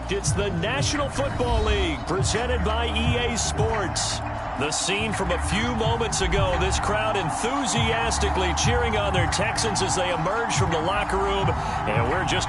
It's the National Football League presented by EA Sports. The scene from a few moments ago, this crowd enthusiastically cheering on their Texans as they emerge from the locker room, and we're just...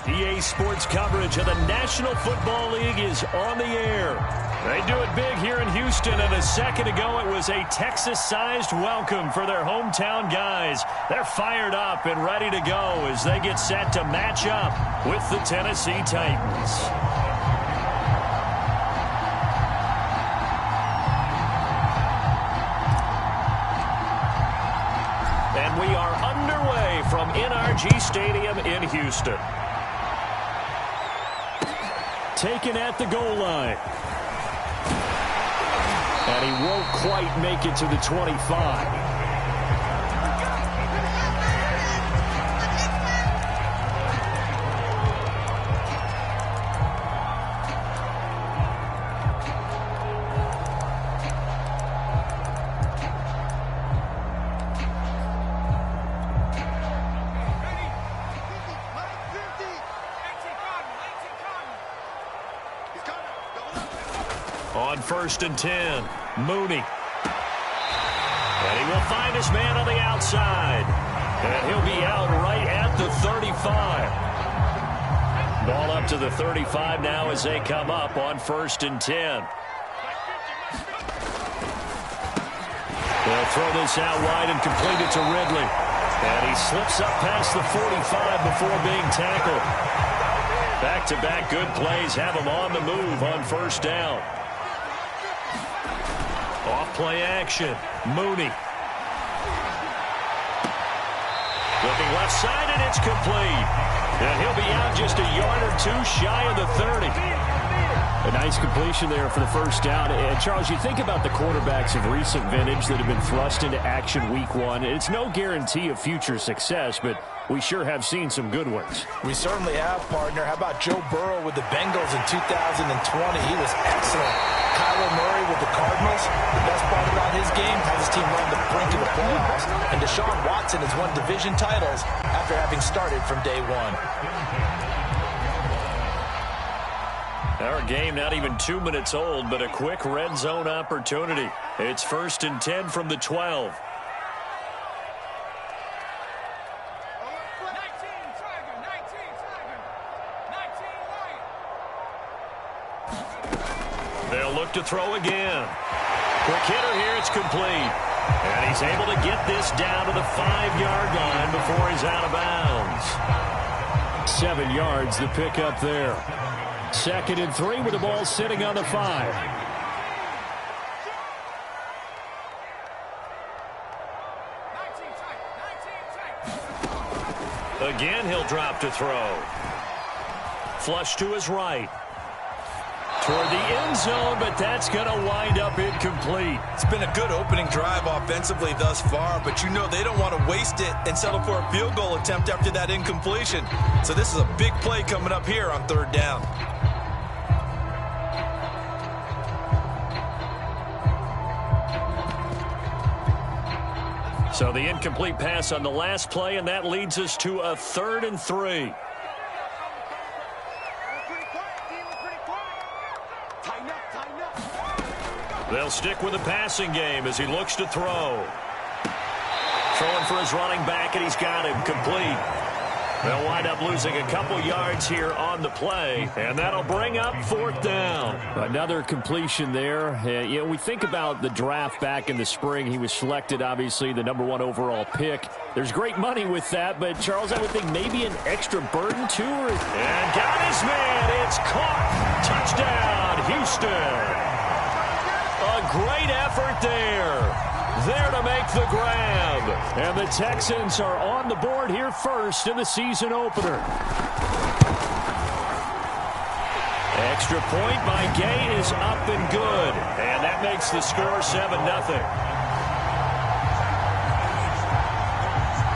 EA Sports coverage of the National Football League is on the air. They do it big here in Houston, and a second ago it was a Texas-sized welcome for their hometown guys. They're fired up and ready to go as they get set to match up with the Tennessee Titans. And we are underway from NRG Stadium in Houston. Taken at the goal line. And he won't quite make it to the 25. On 1st and 10, Mooney. And he will find his man on the outside. And he'll be out right at the 35. Ball up to the 35 now as they come up on 1st and 10. They'll throw this out wide and complete it to Ridley. And he slips up past the 45 before being tackled. Back-to-back good plays have him on the move on 1st down. Off-play action. Mooney. Looking left side, and it's complete. And he'll be out just a yard or two shy of the 30. A nice completion there for the 1st down. And, Charles, you think about the quarterbacks of recent vintage that have been thrust into action week 1. It's no guarantee of future success, but we sure have seen some good ones. We certainly have, partner. How about Joe Burrow with the Bengals in 2020? He was excellent. Kyler Murray with the Cardinals. The best part about his game has his team on the brink of the playoffs. And Deshaun Watson has won division titles after having started from day one. Our game not even 2 minutes old, but a quick red zone opportunity. It's 1st and 10 from the 12. look to throw again. Quick hitter here. It's complete. And he's able to get this down to the 5-yard line before he's out of bounds. 7 yards the pick up there. 2nd and 3 with the ball sitting on the 5. Again, he'll drop to throw. Flush to his right. Toward the end zone, but that's going to wind up incomplete. It's been a good opening drive offensively thus far, but you know they don't want to waste it and settle for a field goal attempt after that incompletion. So this is a big play coming up here on 3rd down. So the incomplete pass on the last play, and that leads us to a 3rd and 3. They'll stick with the passing game as he looks to throw. Throwing for his running back, and he's got him complete. They'll wind up losing a couple yards here on the play, and that'll bring up 4th down. Another completion there. You know, we think about the draft back in the spring. He was selected, obviously, the #1 overall pick. There's great money with that, but, Charles, I would think maybe an extra burden, too. And got his man. It's caught. Touchdown, Houston. A great effort there. There to make the grab. And the Texans are on the board here first in the season opener. Extra point by Gay is up and good. And that makes the score 7-0.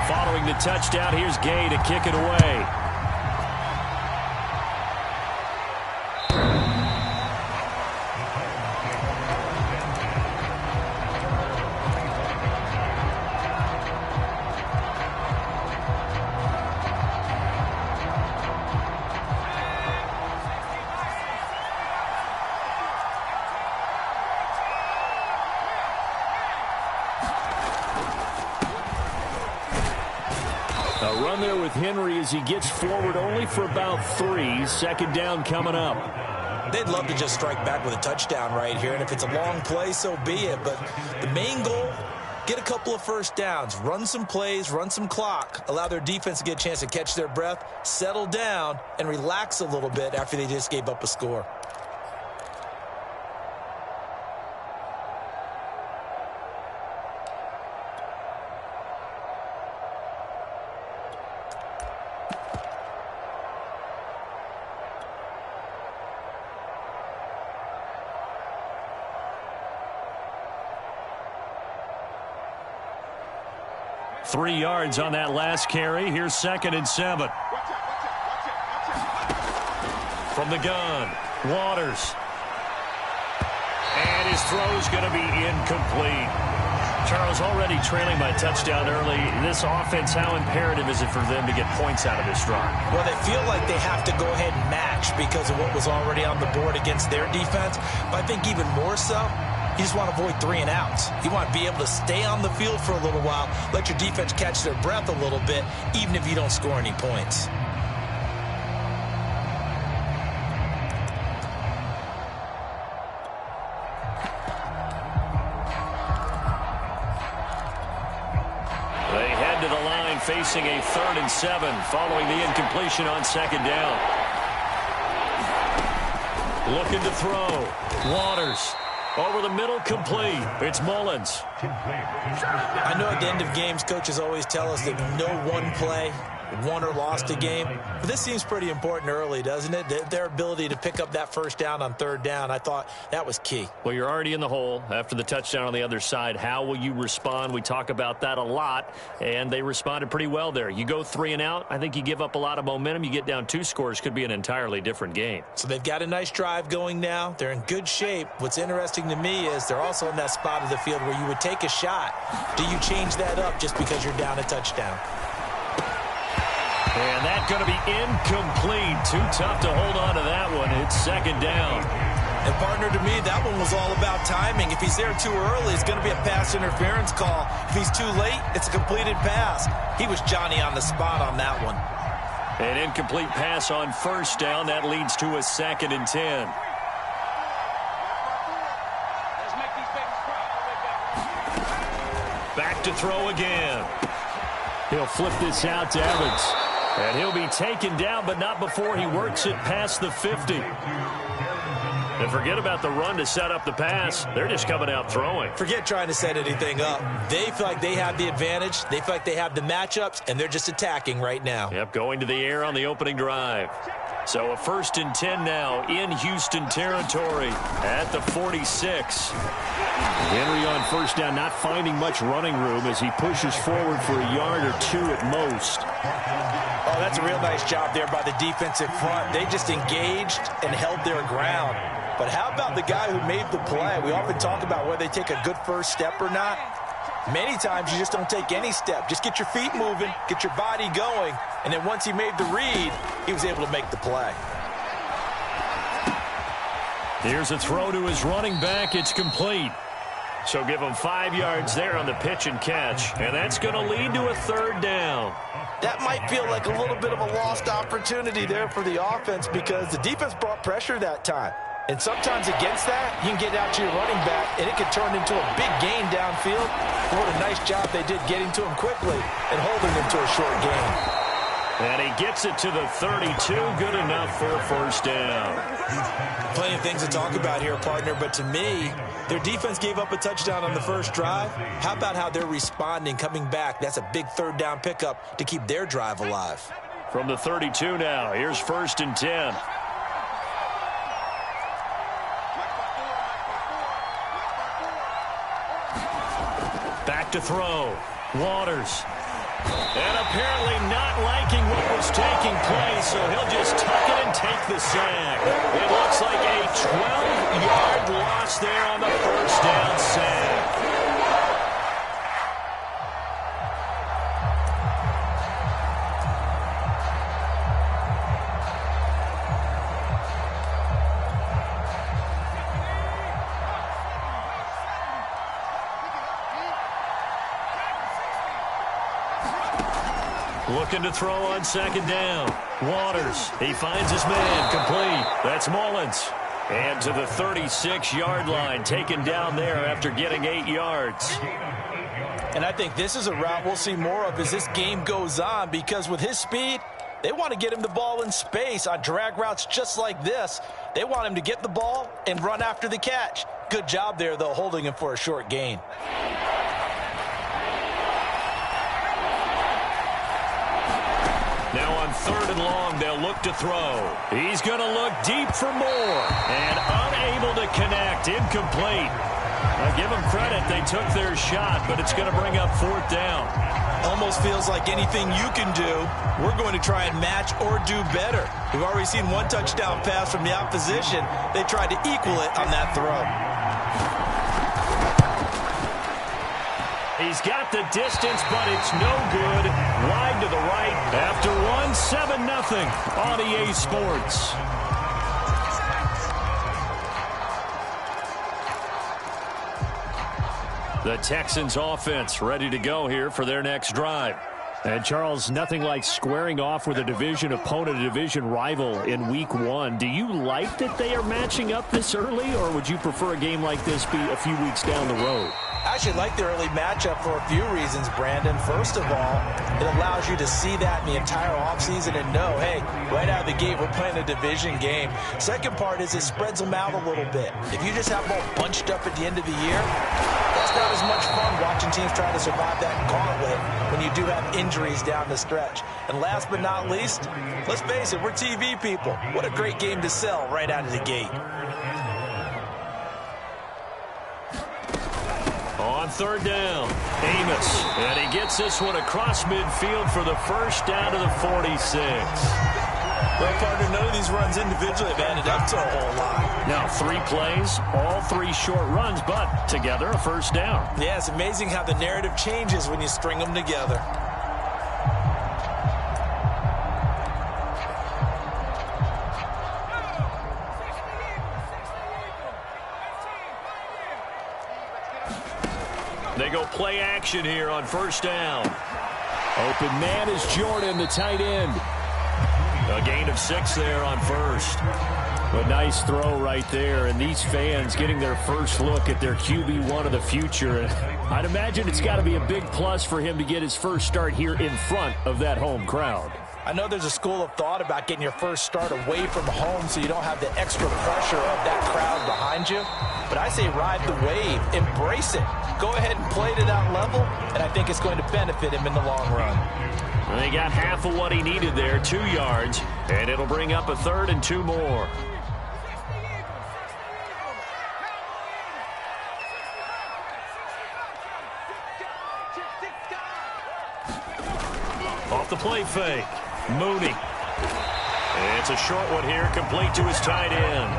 Following the touchdown, here's Gay to kick it away. A run there with Henry as he gets forward only for about 3. 2nd down coming up. They'd love to just strike back with a touchdown right here, and if it's a long play, so be it. But the main goal, get a couple of 1st downs, run some plays, run some clock, allow their defense to get a chance to catch their breath, settle down, and relax a little bit after they just gave up a score. Three yards on that last carry. Here's 2nd and 7. From the gun, Waters. And his throw's going to be incomplete. Charles, already trailing by touchdown early. This offense, how imperative is it for them to get points out of this drive? Well, they feel like they have to go ahead and match because of what was already on the board against their defense. But I think even more so, you just want to avoid 3 and outs. You want to be able to stay on the field for a little while, let your defense catch their breath a little bit, even if you don't score any points. They head to the line facing a 3rd and 7 following the incompletion on 2nd down. Looking to throw. Waters. Over the middle, complete. It's Mullins. I know at the end of games, coaches always tell us that no one play won or lost a game. But this seems pretty important early, doesn't it? Their ability to pick up that 1st down on 3rd down, I thought that was key. Well, you're already in the hole after the touchdown on the other side. How will you respond? We talk about that a lot, and they responded pretty well there. You go 3 and out, I think you give up a lot of momentum. You get down 2 scores, could be an entirely different game. So they've got a nice drive going now. They're in good shape. What's interesting to me is they're also in that spot of the field where you would take a shot. Do you change that up just because you're down a touchdown? And that's going to be incomplete. Too tough to hold on to that one. It's 2nd down. And, partner, to me, that one was all about timing. If he's there too early, it's going to be a pass interference call. If he's too late, it's a completed pass. He was Johnny on the spot on that one. An incomplete pass on 1st down. That leads to a 2nd and 10. back to throw again. He'll flip this out to Evans. And he'll be taken down, but not before he works it past the 50. And forget about the run to set up the pass. They're just coming out throwing. Forget trying to set anything up. They feel like they have the advantage. They feel like they have the matchups, and they're just attacking right now. Yep, going to the air on the opening drive. So a 1st and 10 now in Houston territory at the 46. Henry on first down, not finding much running room as he pushes forward for a yard or two at most. Oh, that's a real nice job there by the defensive front. They just engaged and held their ground. But how about the guy who made the play? We often talk about whether they take a good first step or not. Many times you just don't take any step. Just get your feet moving, get your body going, and then once he made the read, he was able to make the play. Here's a throw to his running back. It's complete. So give him 5 yards there on the pitch and catch, and that's going to lead to a 3rd down. That might feel like a little bit of a lost opportunity there for the offense because the defense brought pressure that time. And sometimes against that, you can get out to your running back, and it could turn into a big gain downfield. What a nice job they did getting to him quickly and holding him to a short gain. And he gets it to the 32. Good enough for a 1st down. Plenty of things to talk about here, partner, but to me, their defense gave up a touchdown on the first drive. How about how they're responding, coming back? That's a big 3rd down pickup to keep their drive alive. From the 32 now, here's 1st and 10. Back to throw. Waters. And apparently not liking what was taking place, so he'll just tuck it and take the sack. It looks like a 12-yard loss there on the 1st down sack. Looking to throw on 2nd down. Waters, he finds his man, complete. That's Mullins. And to the 36-yard line, taken down there after getting 8 yards. And I think this is a route we'll see more of as this game goes on because with his speed, they want to get him the ball in space on drag routes just like this. They want him to get the ball and run after the catch. Good job there, though, holding him for a short gain. Now on 3rd and long, they'll look to throw. He's going to look deep for more. And unable to connect. Incomplete. Now give them credit. They took their shot, but it's going to bring up 4th down. Almost feels like anything you can do, we're going to try and match or do better. We've already seen 1 touchdown pass from the opposition. They tried to equal it on that throw. He's got the distance, but it's no good. Wide to the right. After 7-0 on EA Sports. The Texans offense ready to go here for their next drive. And, Charles, nothing like squaring off with a division opponent, a division rival in Week 1. Do you like that they are matching up this early, or would you prefer a game like this be a few weeks down the road? I actually like the early matchup for a few reasons, Brandon. First of all, it allows you to see that in the entire offseason and know, hey, right out of the gate, we're playing a division game. Second part is it spreads them out a little bit. If you just have them all bunched up at the end of the year, that's not as much fun watching teams try to survive that gauntlet when you do have injuries down the stretch. And last but not least, let's face it, we're TV people. What a great game to sell right out of the gate. On 3rd down, Amos. And he gets this one across midfield for the 1st down to the 46. Well, partner, none of these runs individually have added up to a whole lot. Now 3 plays, all 3 short runs, but together a 1st down. Yeah, it's amazing how the narrative changes when you string them together. They go play action here on 1st down. Open man is Jordan, the tight end. A gain of 6 there on 1st. A nice throw right there, and these fans getting their first look at their QB1 of the future. I'd imagine it's got to be a big plus for him to get his first start here in front of that home crowd. I know there's a school of thought about getting your first start away from home so you don't have the extra pressure of that crowd behind you. But I say ride the wave, embrace it. Go ahead and play to that level, and I think it's going to benefit him in the long run. Well, they got half of what he needed there, 2 yards, and it'll bring up a 3rd and 2 more. Off the play fake. Mooney. It's a short one here, complete to his tight end.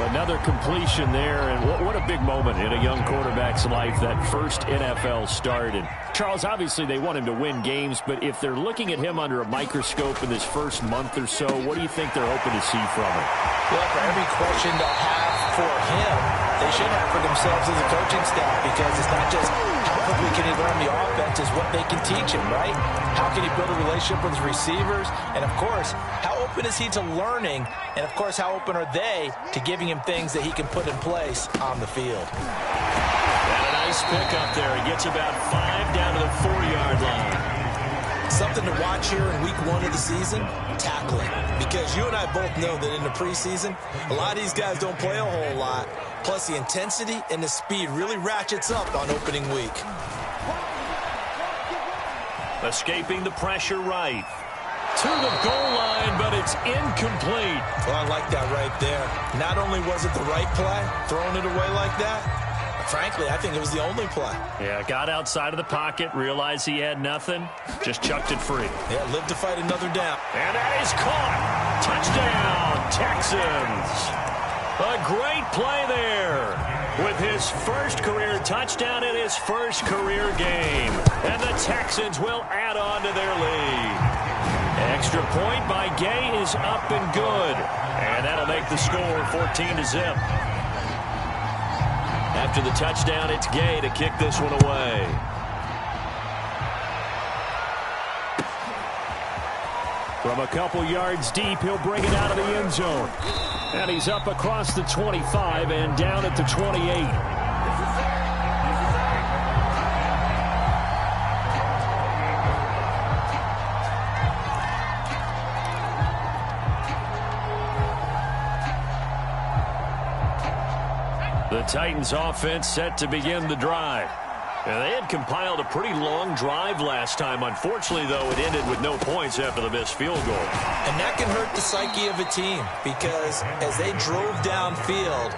Another completion there, and what a big moment in a young quarterback's life, that first NFL start. And Charles, obviously they want him to win games, but if they're looking at him under a microscope in this first month or so, what do you think they're hoping to see from him? Well, for every question they'll have for him, they should have for themselves as a coaching staff, because it's not just how quickly can he learn the offense, is what they can teach him, right? How can he build a relationship with his receivers? And, of course, how open is he to learning? And, of course, how open are they to giving him things that he can put in place on the field? And a nice pickup there. He gets about 5 down to the 4-yard line. Something to watch here in week 1 of the season, tackling. Because you and I both know that in the preseason, a lot of these guys don't play a whole lot. Plus, the intensity and the speed really ratchets up on opening week. Escaping the pressure right. To the goal line, but it's incomplete. Well, I like that right there. Not only was it the right play, throwing it away like that, frankly, I think it was the only play. Yeah, got outside of the pocket, realized he had nothing, just chucked it free. Yeah, lived to fight another down. And that is caught. Touchdown, Texans. A great play there with his first career touchdown in his first career game. And the Texans will add on to their lead. Extra point by Gay is up and good. And that'll make the score 14-0. After the touchdown, it's Gay to kick this one away. From a couple yards deep, he'll bring it out of the end zone. And he's up across the 25 and down at the 28. The Titans offense set to begin the drive. And they had compiled a pretty long drive last time. Unfortunately, though, it ended with no points after the missed field goal. And that can hurt the psyche of a team, because as they drove downfield,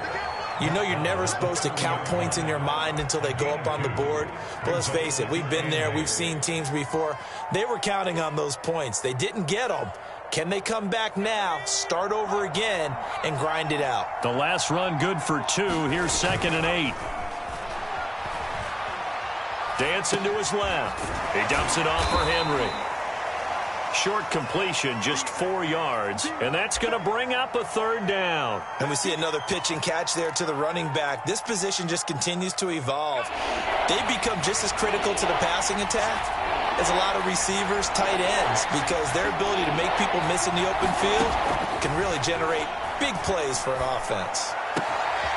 you know you're never supposed to count points in your mind until they go up on the board. But let's face it, we've been there. We've seen teams before. They were counting on those points. They didn't get them. Can they come back now, start over again, and grind it out? The last run good for 2. Here's 2nd and 8. Dancing to his left. He dumps it off for Henry. Short completion, just 4 yards, and that's going to bring up a 3rd down. And we see another pitch and catch there to the running back. This position just continues to evolve. They become just as critical to the passing attack as a lot of receivers, tight ends, because their ability to make people miss in the open field can really generate big plays for an offense.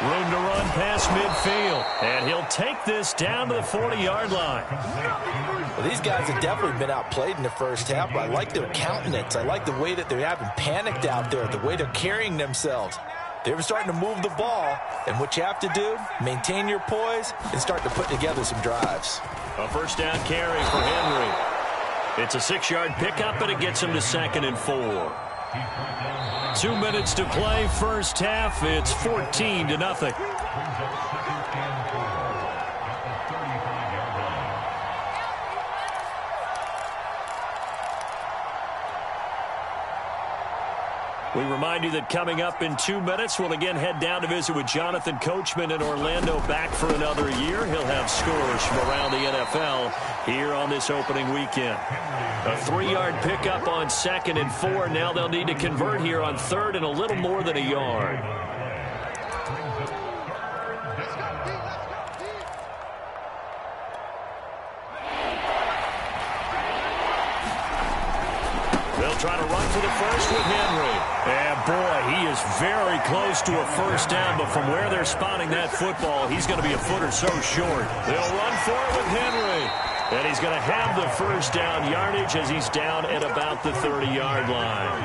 Room to run past midfield, and he'll take this down to the 40-yard line. Well, these guys have definitely been outplayed in the first half, but I like their countenance. I like the way that they haven't panicked out there, the way they're carrying themselves. They're starting to move the ball, and what you have to do, maintain your poise and start to put together some drives. A first down carry for Henry. It's a 6-yard pickup, and it gets him to 2nd and 4. 2 minutes to play, first half. It's 14-0. We remind you that coming up in 2 minutes, we'll again head down to visit with Jonathan Coachman in Orlando, back for another year. He'll have scores from around the NFL here on this opening weekend. A 3-yard pickup on 2nd and 4. Now they'll need to convert here on 3rd and a little more than a yard. They'll try to run for the first with Henry. And, boy, he is very close to a first down, but from where they're spotting that football, he's going to be a foot or so short. They'll run for it with Henry. And he's going to have the first down yardage as he's down at about the 30-yard line.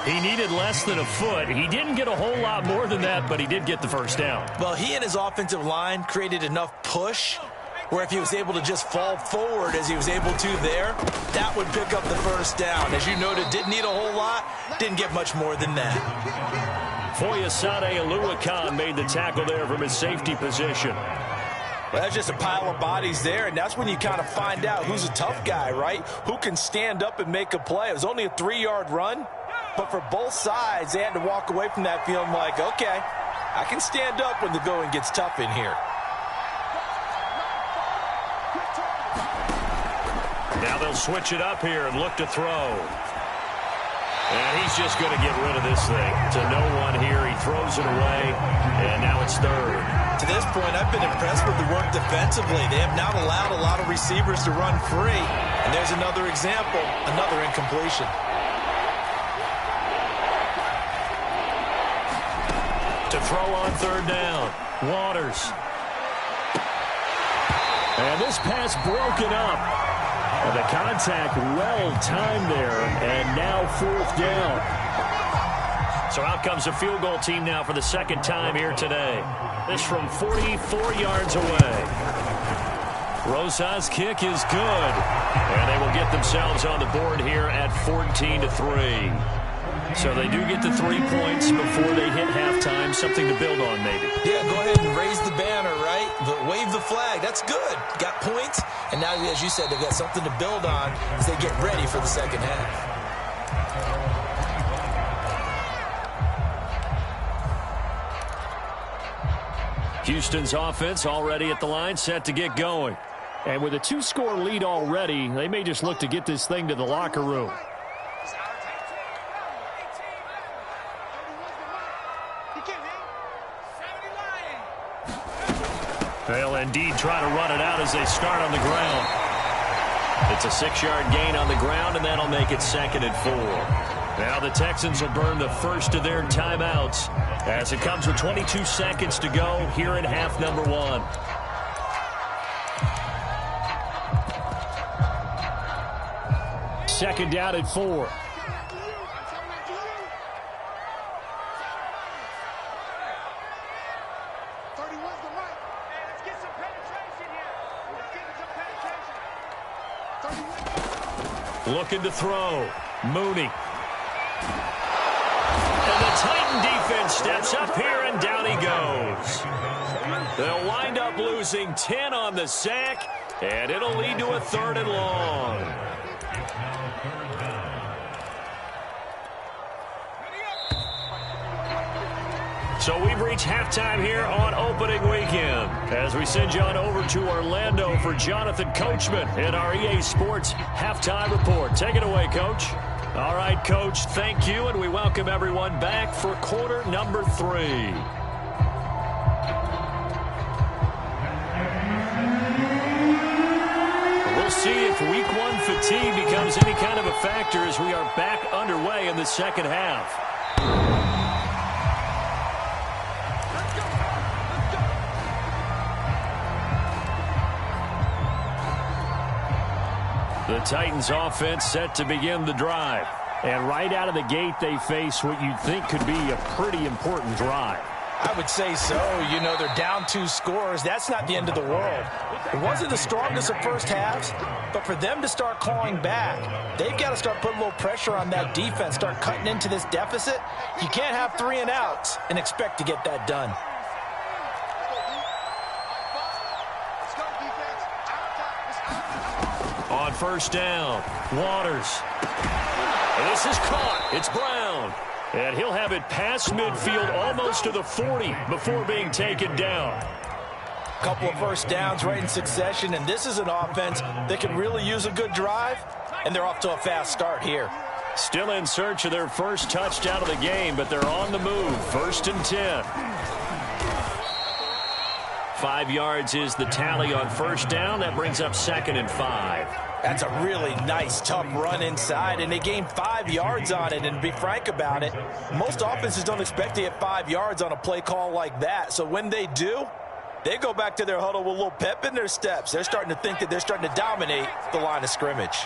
He needed less than a foot. He didn't get a whole lot more than that, but he did get the first down. Well, he and his offensive line created enough push where if he was able to just fall forward as he was able to there, that would pick up the first down. As you noted, didn't need a whole lot, didn't get much more than that. Foyesade Oluwakan made the tackle there from his safety position. Well, that's just a pile of bodies there, and that's when you kind of find out who's a tough guy, right? Who can stand up and make a play. It was only a 3-yard run, but for both sides, they had to walk away from that feeling like, okay, I can stand up when the going gets tough in here. Now they'll switch it up here and look to throw. And he's just going to get rid of this thing. To no one here, he throws it away, and now it's third. To this point, I've been impressed with the work defensively. They have not allowed a lot of receivers to run free. And there's another example, another incompletion. To throw on third down, Waters. And this pass broken up. And the contact well-timed there, and now fourth down. So out comes the field goal team now for the second time here today. This from 44 yards away. Rosa's kick is good. And they will get themselves on the board here at 14-3. So they do get the 3 points before they hit halftime. Something to build on, maybe. Yeah, go ahead and raise the banner, right? But wave the flag. That's good. Got points. And now, as you said, they've got something to build on as they get ready for the second half. Houston's offense already at the line, set to get going. And with a 2-score lead already, they may just look to get this thing to the locker room. They'll indeed try to run it out as they start on the ground. It's a 6-yard gain on the ground, and that'll make it 2nd and 4. Now the Texans will burn the first of their timeouts as it comes with 22 seconds to go here in half number 1. Second down at 4. Looking to throw. Mooney. And the Titan defense steps up here, and down he goes. They'll wind up losing 10 on the sack, and it'll lead to a 3rd and long. So we've reached halftime here on opening weekend as we send you on over to Orlando for Jonathan Coachman in our EA Sports Halftime Report. Take it away, Coach. All right, Coach, thank you, and we welcome everyone back for quarter number 3. We'll see if week 1 fatigue becomes any kind of a factor as we are back underway in the second half. The Titans offense set to begin the drive. And right out of the gate, they face what you'd think could be a pretty important drive. I would say so. You know, they're down 2 scores. That's not the end of the world. It wasn't the strongest of first halves, but for them to start clawing back, they've got to start putting a little pressure on that defense, start cutting into this deficit. You can't have 3 and outs and expect to get that done. On first down, Waters. And this is caught. It's Brown. And he'll have it past midfield almost to the 40 before being taken down. Couple of first downs right in succession, and this is an offense that can really use a good drive, and they're off to a fast start here. Still in search of their first touchdown of the game, but they're on the move. 1st and 10. 5 yards is the tally on first down. That brings up 2nd and 5. That's a really nice, tough run inside, and they gained 5 yards on it. And to be frank about it, most offenses don't expect to get 5 yards on a play call like that. So when they do, they go back to their huddle with a little pep in their steps. They're starting to think that they're starting to dominate the line of scrimmage.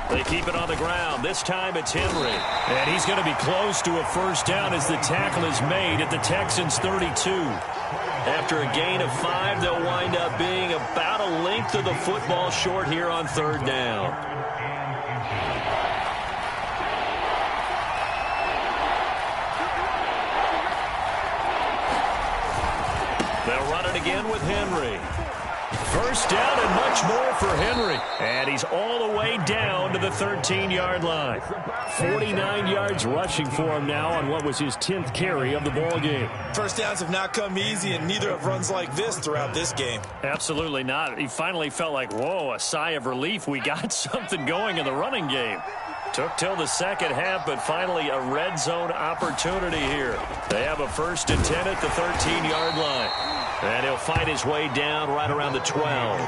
They keep it on the ground. This time it's Henry. And he's going to be close to a first down as the tackle is made at the Texans' 32. After a gain of 5, they'll wind up being about a length of the football short here on third down. They'll run it again with Henry. First down and much more for Henry. And he's all the way down to the 13-yard line. 49 yards rushing for him now on what was his 10th carry of the ball game. First downs have not come easy, and neither have runs like this throughout this game. Absolutely not. He finally felt like, whoa, a sigh of relief. We got something going in the running game. Took till the second half, but finally a red zone opportunity here. They have a 1st and 10 at the 13-yard line. And he'll find his way down right around the 12.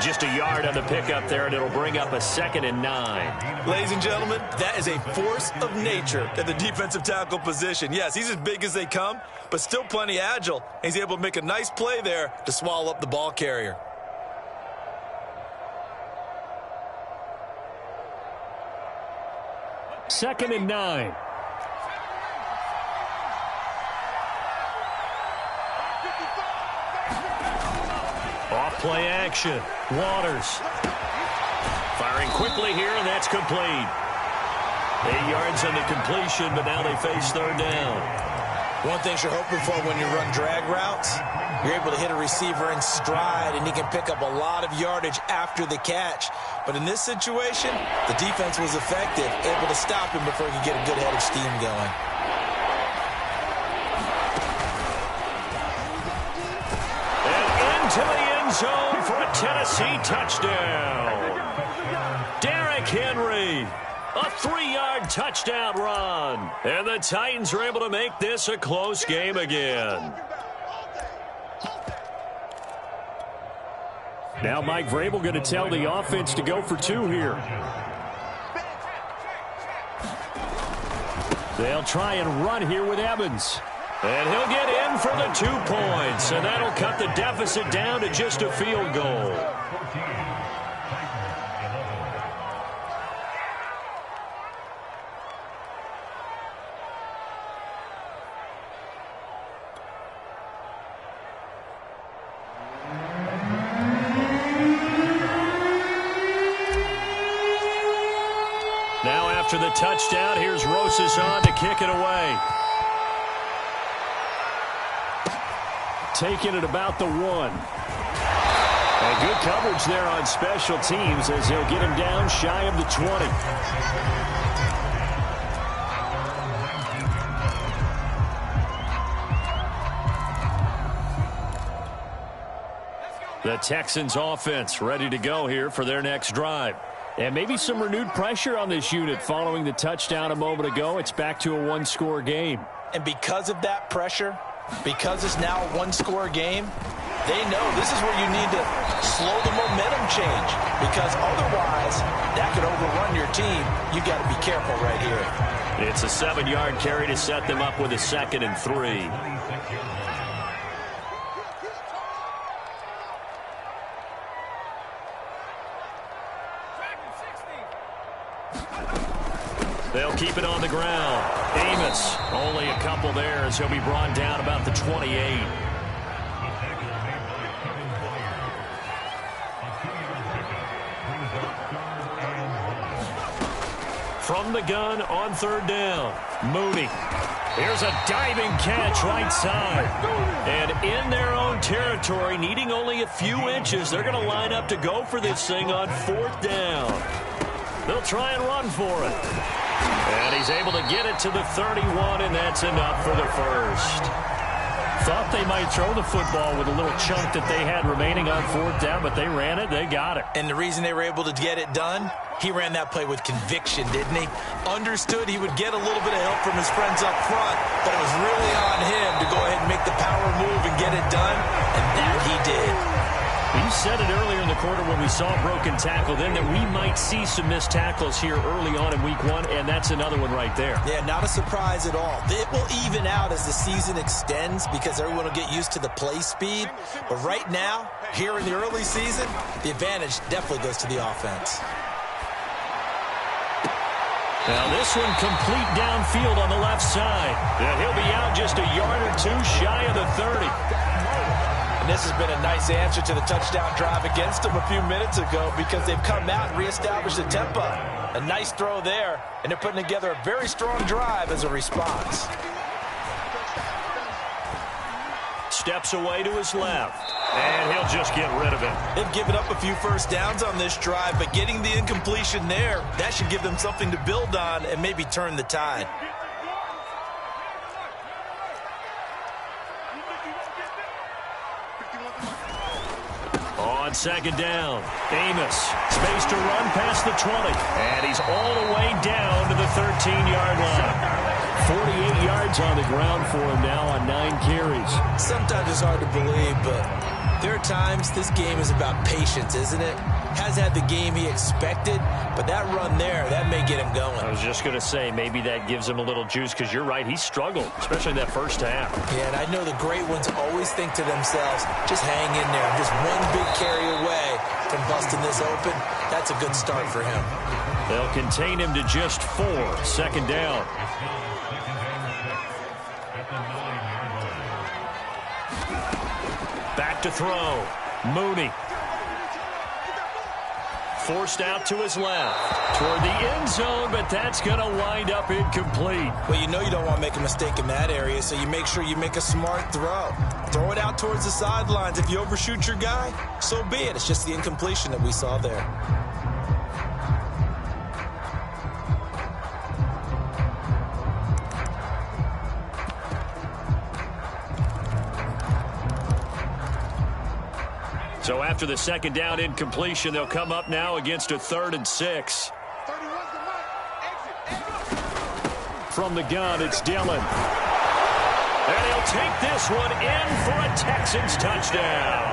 Just a yard on the pickup there, and it'll bring up a 2nd and 9. Ladies and gentlemen, that is a force of nature at the defensive tackle position. Yes, he's as big as they come, but still plenty agile. He's able to make a nice play there to swallow up the ball carrier. Second and 9. Off-play action. Waters. Firing quickly here, and that's complete. 8 yards on the completion, but now they face third down. One thing you're hoping for when you run drag routes, you're able to hit a receiver in stride, and he can pick up a lot of yardage after the catch. But in this situation, the defense was effective, able to stop him before he could get a good head of steam going. And into the end zone for a Tennessee touchdown. Derrick Henry. A 3-yard touchdown run. And the Titans are able to make this a close game again. Now Mike Vrabel going to tell the offense to go for 2 here. They'll try and run here with Evans. And he'll get in for the 2 points. And that'll cut the deficit down to just a field goal. Now after the touchdown, here's Rosas on to kick it away. Taking it about the 1. And good coverage there on special teams as they'll get him down shy of the 20. The Texans offense ready to go here for their next drive. And maybe some renewed pressure on this unit following the touchdown a moment ago. It's back to a 1-score game. And because of that pressure, because it's now a 1-score game, they know this is where you need to slow the momentum change, because otherwise that could overrun your team. You've got to be careful right here. It's a 7-yard carry to set them up with a 2nd and 3. They'll keep it on the ground. Amos, only a couple there as he'll be brought down about the 28. From the gun on third down, Mooney. Here's a diving catch right side. And in their own territory, needing only a few inches, they're going to line up to go for this thing on 4th down. They'll try and run for it. And he's able to get it to the 31, and that's enough for the first. Thought they might throw the football with a little chunk that they had remaining on 4th down, but they ran it, they got it. And the reason they were able to get it done, he ran that play with conviction, didn't he? Understood he would get a little bit of help from his friends up front, but it was really on him to go ahead and make the power move and get it done, and that he did. He You said it earlier in the quarter when we saw a broken tackle then that we might see some missed tackles here early on in week 1, and that's another one right there. Yeah, not a surprise at all. It will even out as the season extends because everyone will get used to the play speed. But right now, here in the early season, the advantage definitely goes to the offense. Now this one complete downfield on the left side. And he'll be out just a yard or two shy of the 30. And this has been a nice answer to the touchdown drive against them a few minutes ago because they've come out and reestablished the tempo. A nice throw there, and they're putting together a very strong drive as a response. Steps away to his left, and he'll just get rid of it. They've given up a few first downs on this drive, but getting the incompletion there, that should give them something to build on and maybe turn the tide. On second down, Amos, space to run past the 20, and he's all the way down to the 13-yard line. 48 yards on the ground for him now on 9 carries. Sometimes it's hard to believe, but there are times this game is about patience, isn't it? Has had the game he expected, but that run there, that may get him going. I was just going to say, maybe that gives him a little juice, because you're right, he struggled, especially in that first half. Yeah, and I know the great ones always think to themselves, just hang in there. Just one big carry away from busting this open. That's a good start for him. They'll contain him to just 4, second down. Back to throw. Mooney. Forced out to his left. Toward the end zone, but that's going to wind up incomplete. Well, you know you don't want to make a mistake in that area, so you make sure you make a smart throw. Throw it out towards the sidelines. If you overshoot your guy, so be it. It's just the incompletion that we saw there. So after the second down incompletion, they'll come up now against a 3rd and 6. From the gun, it's Dillon. And he'll take this one in for a Texans touchdown.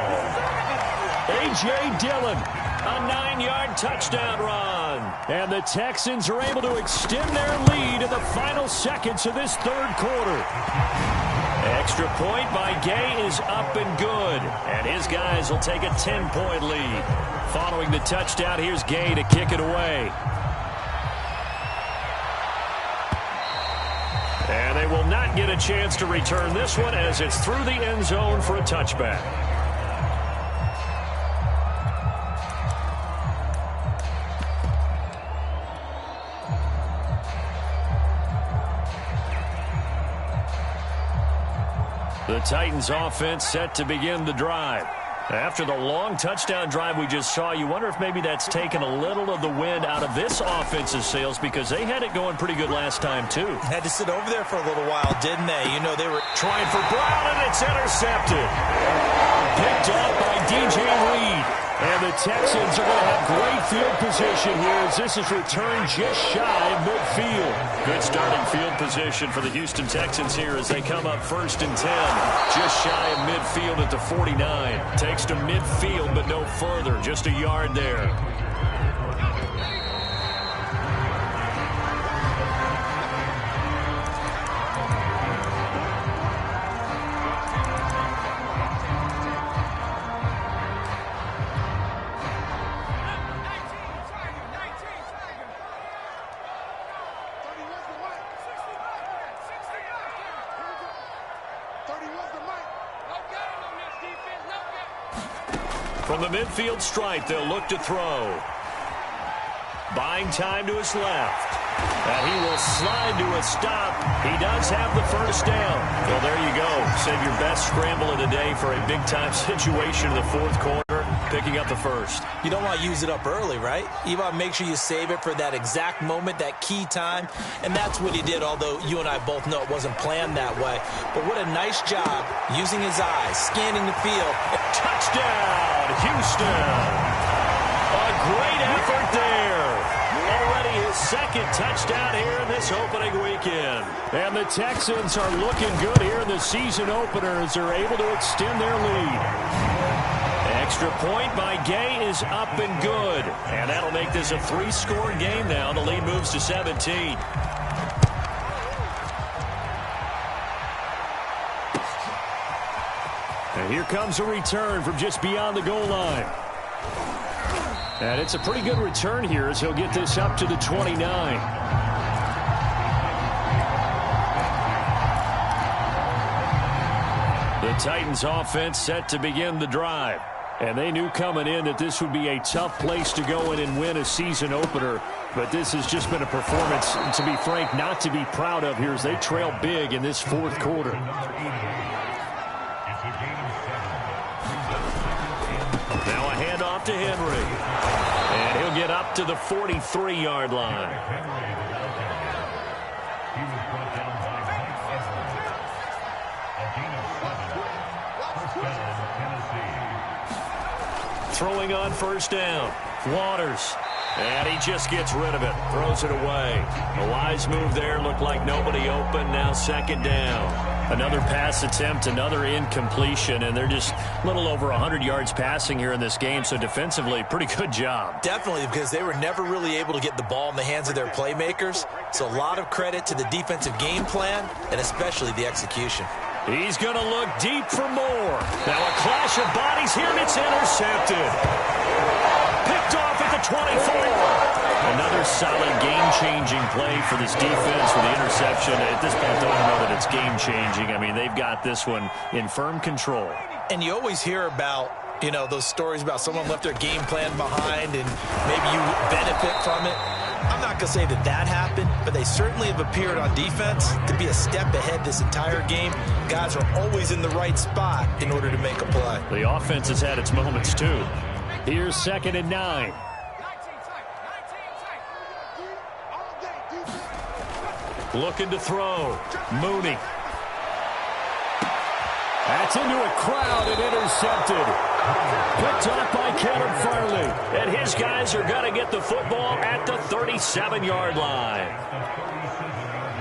A.J. Dillon, a 9-yard touchdown run. And the Texans are able to extend their lead in the final seconds of this 3rd quarter. Extra point by Gay is up and good. And his guys will take a 10-point lead. Following the touchdown, here's Gay to kick it away. And they will not get a chance to return this one as it's through the end zone for a touchback. The Titans offense set to begin the drive. After the long touchdown drive we just saw, you wonder if maybe that's taken a little of the wind out of this offense's sails because they had it going pretty good last time, too. Had to sit over there for a little while, didn't they? You know, they were trying for Brown, and it's intercepted. Picked up by DJ Reed. And the Texans are going to have great field position here as this is returned just shy of midfield. Good starting field position for the Houston Texans here as they come up 1st and 10. Just shy of midfield at the 49. Takes to midfield but no further. Just a yard there. From the midfield stripe, they'll look to throw. Buying time to his left. And he will slide to a stop. He does have the first down. Well, there you go. Save your best scramble of the day for a big-time situation in the 4th quarter, picking up the first. You don't want to use it up early, right? You want to make sure you save it for that exact moment, that key time. And that's what he did, although you and I both know it wasn't planned that way. But what a nice job using his eyes, scanning the field. Touchdown, Houston. A great effort there. Already his 2nd touchdown here in this opening weekend. And the Texans are looking good here in the season opener as they're able to extend their lead. extra point by Gay is up and good. And that'll make this a 3-score game now. The lead moves to 17. And here comes a return from just beyond the goal line. And it's a pretty good return here as he'll get this up to the 29. The Titans offense set to begin the drive. And they knew coming in that this would be a tough place to go in and win a season opener. But this has just been a performance, to be frank, not to be proud of here as they trail big in this fourth quarter. Now a handoff to Henry. And he'll get up to the 43-yard line. Throwing on first down. Waters. And he just gets rid of it. Throws it away. A wise move there. Looked like nobody open. Now second down. Another pass attempt, another incompletion, and they're just a little over 100 yards passing here in this game, so defensively, pretty good job. Definitely, because they were never really able to get the ball in the hands of their playmakers, so a lot of credit to the defensive game plan, and especially the execution. He's going to look deep for more. Now a clash of bodies here, and it's intercepted. Picked off at the 24. Another solid game-changing play for this defense with the interception. At this point, don't know that it's game-changing. I mean, they've got this one in firm control. And you always hear about, you know, those stories about someone left their game plan behind and maybe you benefit from it. I'm not going to say that that happened, but they certainly have appeared on defense to be a step ahead this entire game. Guys are always in the right spot in order to make a play. The offense has had its moments, too. Here's 2nd and 9. Looking to throw. Mooney. That's into a crowd and intercepted. Picked off by Kevin Farley. And his guys are going to get the football at the 37-yard line.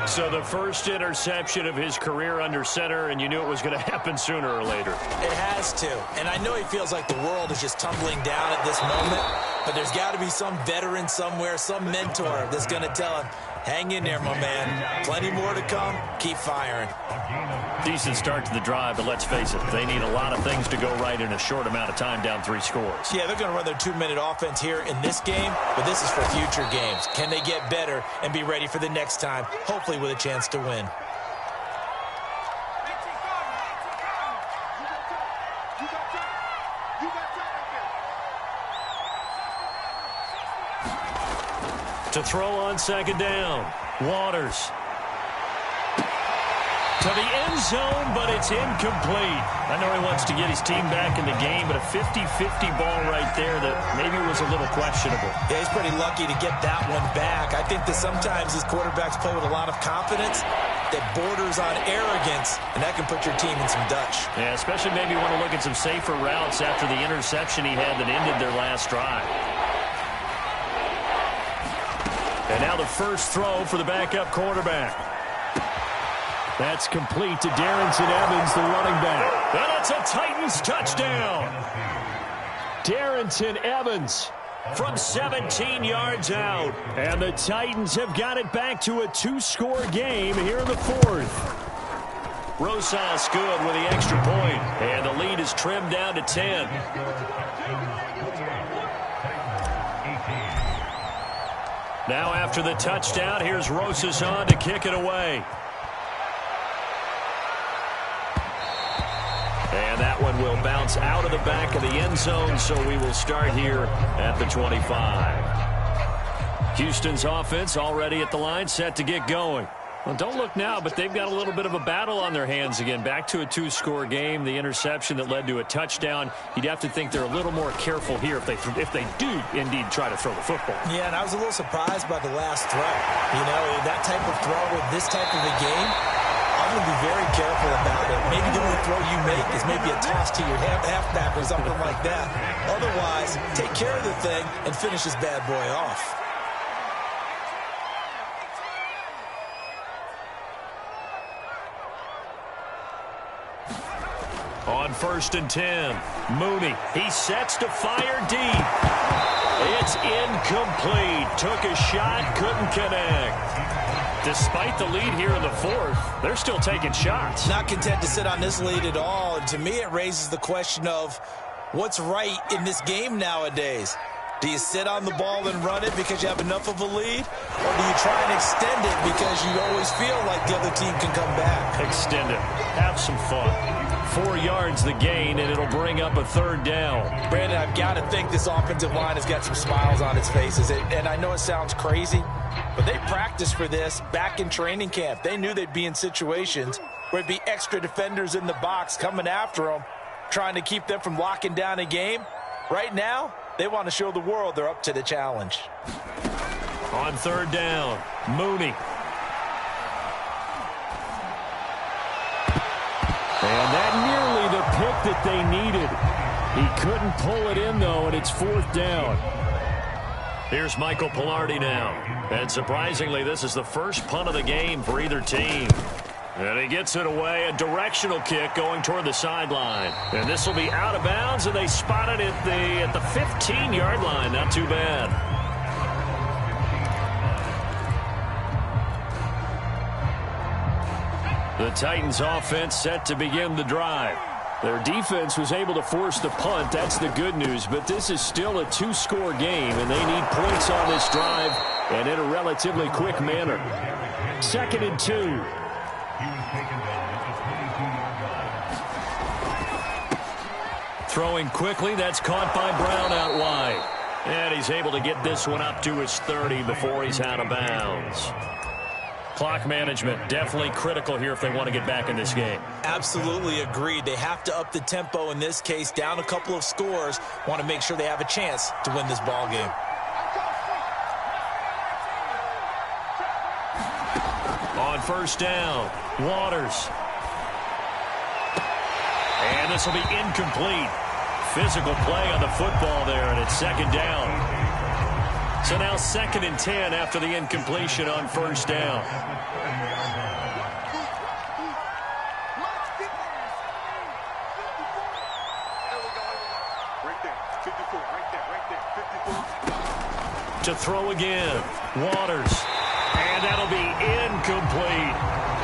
So the first interception of his career under center, and you knew it was going to happen sooner or later. It has to. And I know he feels like the world is just tumbling down at this moment, but there's got to be some veteran somewhere, some mentor that's going to tell him, hang in there, my man. Plenty more to come. Keep firing. Decent start to the drive, but let's face it, they need a lot of things to go right in a short amount of time, down 3 scores. Yeah, they're going to run their 2-minute offense here in this game, but this is for future games. Can they get better and be ready for the next time, hopefully with a chance to win? To throw on 2nd down. Waters. To the end zone, but it's incomplete. I know he wants to get his team back in the game, but a 50-50 ball right there that maybe was a little questionable. Yeah, he's pretty lucky to get that one back. I think that sometimes these quarterbacks play with a lot of confidence that borders on arrogance, and that can put your team in some Dutch. Yeah, especially maybe want to look at some safer routes after the interception he had that ended their last drive. And now the first throw for the backup quarterback. That's complete to Darrington Evans, the running back. And it's a Titans touchdown. Darrington Evans from 17 yards out. And the Titans have got it back to a 2-score game here in the 4th. Rosas good with the extra point. And the lead is trimmed down to 10. Now after the touchdown, here's Rosas on to kick it away. And that one will bounce out of the back of the end zone, so we will start here at the 25. Houston's offense already at the line, set to get going. Well, don't look now, but they've got a little bit of a battle on their hands again. Back to a 2-score game. The interception that led to a touchdown. You'd have to think they're a little more careful here if they do indeed try to throw the football. Yeah, and I was a little surprised by the last throw. You know, that type of throw with this type of a game, I'm going to be very careful about it. Maybe the only throw you make is maybe a toss to your halfback or something like that. Otherwise, take care of the thing and finish this bad boy off. On 1st and 10, Mooney. He sets to fire deep. It's incomplete. Took a shot, couldn't connect. Despite the lead here in the fourth, they're still taking shots. Not content to sit on this lead at all. And to me, it raises the question of what's right in this game nowadays. Do you sit on the ball and run it because you have enough of a lead? Or do you try and extend it because you always feel like the other team can come back? Extend it. Have some fun. 4 yards the gain, and it'll bring up a 3rd down. Brandon, I've got to think this offensive line has got some smiles on its faces. And I know it sounds crazy, but they practiced for this back in training camp. They knew they'd be in situations where it'd be extra defenders in the box coming after them, trying to keep them from locking down a game. Right now, they want to show the world they're up to the challenge. On 3rd down, Mooney. And that nearly the pick that they needed. He couldn't pull it in, though, and it's 4th down. Here's Michael Pilardi now. And surprisingly, this is the first punt of the game for either team. And he gets it away, a directional kick going toward the sideline. And this will be out of bounds, and they spot it at the 15-yard line. Not too bad. The Titans offense set to begin the drive. Their defense was able to force the punt. That's the good news. But this is still a 2-score game, and they need points on this drive and in a relatively quick manner. 2nd and 2. Throwing quickly, that's caught by Brown out wide. And he's able to get this one up to his 30 before he's out of bounds. Clock management definitely critical here if they want to get back in this game. Absolutely agreed. They have to up the tempo in this case, down a couple of scores. Want to make sure they have a chance to win this ball game. On 1st down, Waters. And this will be incomplete. Physical play on the football there, and it's 2nd down. So now 2nd and 10 after the incompletion on 1st down. To throw again, Waters. And that'll be incomplete.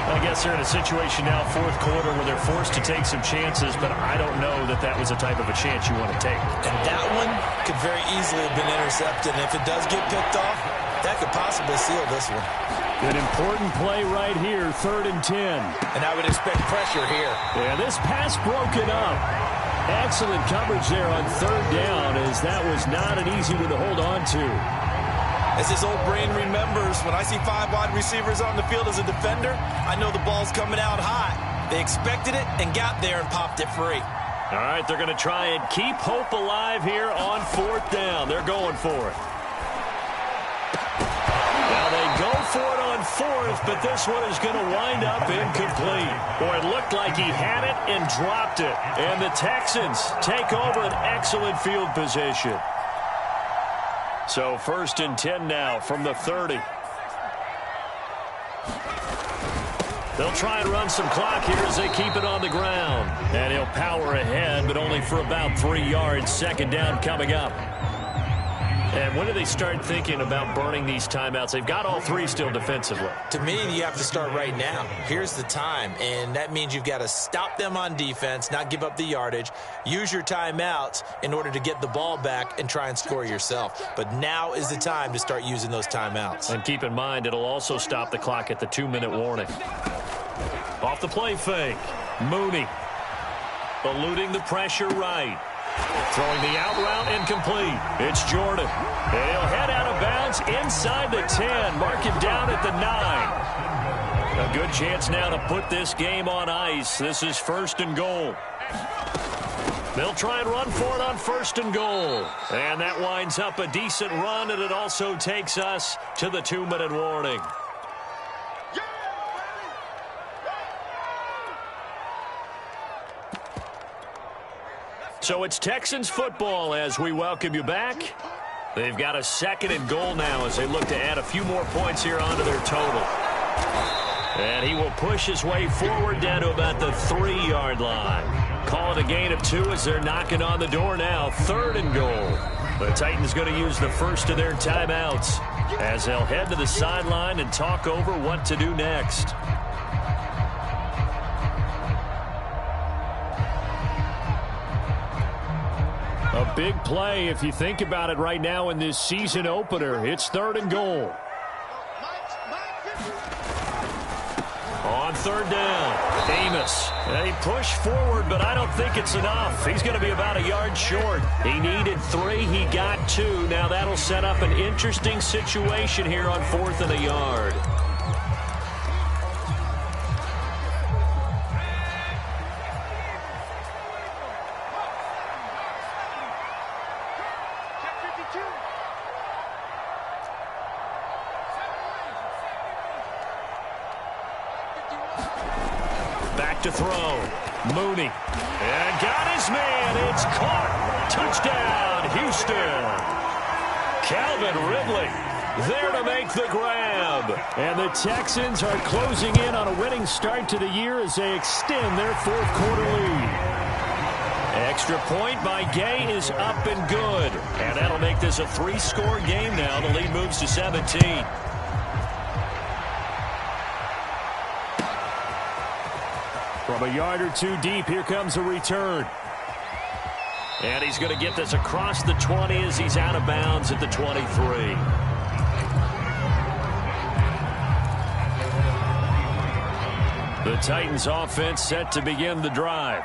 I guess they're in a situation now, 4th quarter, where they're forced to take some chances, but I don't know that that was the type of a chance you want to take. And that one could very easily have been intercepted. And if it does get picked off, that could possibly seal this one. An important play right here, 3rd and 10. And I would expect pressure here. Yeah, this pass broken up. Excellent coverage there on 3rd down, as that was not an easy one to hold on to. As his old brain remembers, when I see 5 wide receivers on the field as a defender, I know the ball's coming out hot. They expected it and got there and popped it free. All right, they're going to try and keep hope alive here on 4th down. They're going for it. Now they go for it on 4th, but this one is going to wind up incomplete. Boy, it looked like he had it and dropped it. And the Texans take over an excellent field position. So 1st and 10 now from the 30. They'll try and run some clock here as they keep it on the ground. And he'll power ahead, but only for about 3 yards. 2nd down coming up. And when do they start thinking about burning these timeouts? They've got all 3 still defensively. To me, you have to start right now. Here's the time, and that means you've got to stop them on defense, not give up the yardage, use your timeouts in order to get the ball back and try and score yourself. But now is the time to start using those timeouts. And keep in mind, it'll also stop the clock at the 2-minute warning. Off the play fake, Mooney eluding the pressure right. Throwing the out route incomplete. It's Jordan. And he'll head out of bounds inside the 10. Mark him down at the 9. A good chance now to put this game on ice. This is 1st and goal. They'll try and run for it on 1st and goal. And that winds up a decent run, and it also takes us to the 2-minute warning. So it's Texans football as we welcome you back. They've got a 2nd and goal now as they look to add a few more points here onto their total. And he will push his way forward down to about the 3-yard line. Call it a gain of 2 as they're knocking on the door now. 3rd and goal. The Titans going to use the first of their timeouts as they'll head to the sideline and talk over what to do next. A big play if you think about it right now in this season opener. It's 3rd and goal. On 3rd down, Amos. They push forward, but I don't think it's enough. He's going to be about a yard short. He needed 3. He got 2. Now that'll set up an interesting situation here on 4th and a yard. To throw. Mooney. And got his man. It's caught. Touchdown, Houston. Calvin Ridley there to make the grab. And the Texans are closing in on a winning start to the year as they extend their 4th quarter lead. Extra point by Gay is up and good. And that'll make this a 3-score game now. The lead moves to 17. From a yard or 2 deep, here comes a return. And he's going to get this across the 20 as he's out of bounds at the 23. The Titans offense set to begin the drive.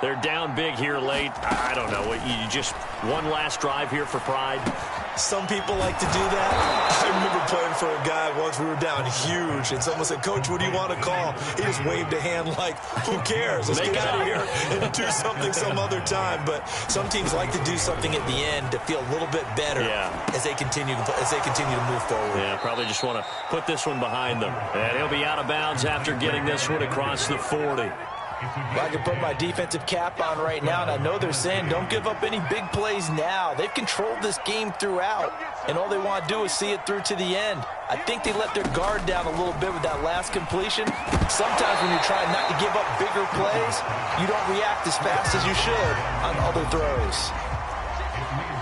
They're down big here late. I don't know. You just one last drive here for pride? Some people like to do that. I remember playing for a guy once. We were down huge, and someone said, "Coach, what do you want to call?" He just waved a hand like, who cares? Let's get out of here and do something some other time. But some teams like to do something at the end to feel a little bit better as they continue to move forward. Yeah, probably just want to put this one behind them. And he'll be out of bounds after getting this one across the 40. Well, I can put my defensive cap on right now, and I know they're saying don't give up any big plays now. They've controlled this game throughout, and all they want to do is see it through to the end. I think they let their guard down a little bit with that last completion. Sometimes when you're trying not to give up bigger plays, you don't react as fast as you should on other throws.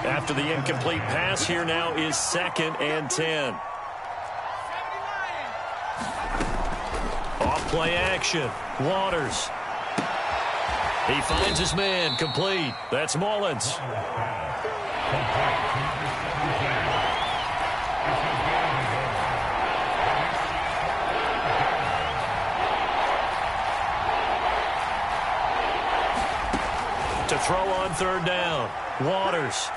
After the incomplete pass, here now is 2nd and 10. Off play action. Waters. He finds his man, complete. That's Mullins. To throw on 3rd down, Waters.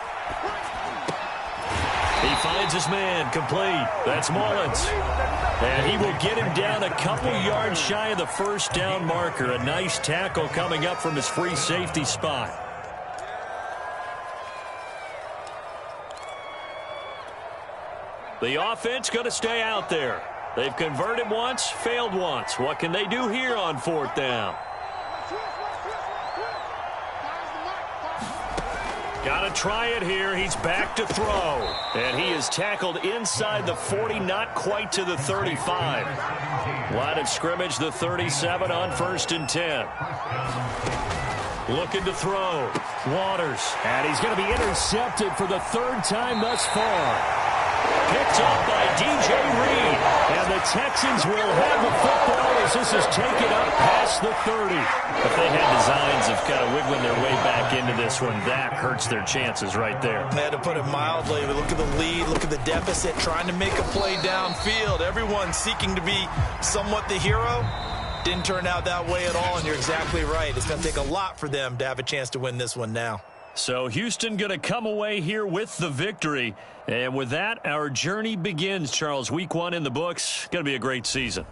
He finds his man, complete. That's Mullins. And he will get him down a couple yards shy of the 1st down marker. A nice tackle coming up from his free safety spot. The offense going to stay out there. They've converted once, failed once. What can they do here on 4th down? Got to try it here. He's back to throw. And he is tackled inside the 40, not quite to the 35. Line of scrimmage, the 37 on 1st and 10. Looking to throw. Waters. And he's going to be intercepted for the 3rd time thus far. Picked up by DJ Reed. And the Texans will have the football as this is taken up past the 30. If they had designs of kind of wiggling their way back into this one, that hurts their chances right there. They had to put it mildly. We look at the lead, look at the deficit, trying to make a play downfield. Everyone seeking to be somewhat the hero. Didn't turn out that way at all, and you're exactly right. It's going to take a lot for them to have a chance to win this one now. So Houston going to come away here with the victory. And with that, our journey begins, Charles. Week 1 in the books. Going to be a great season.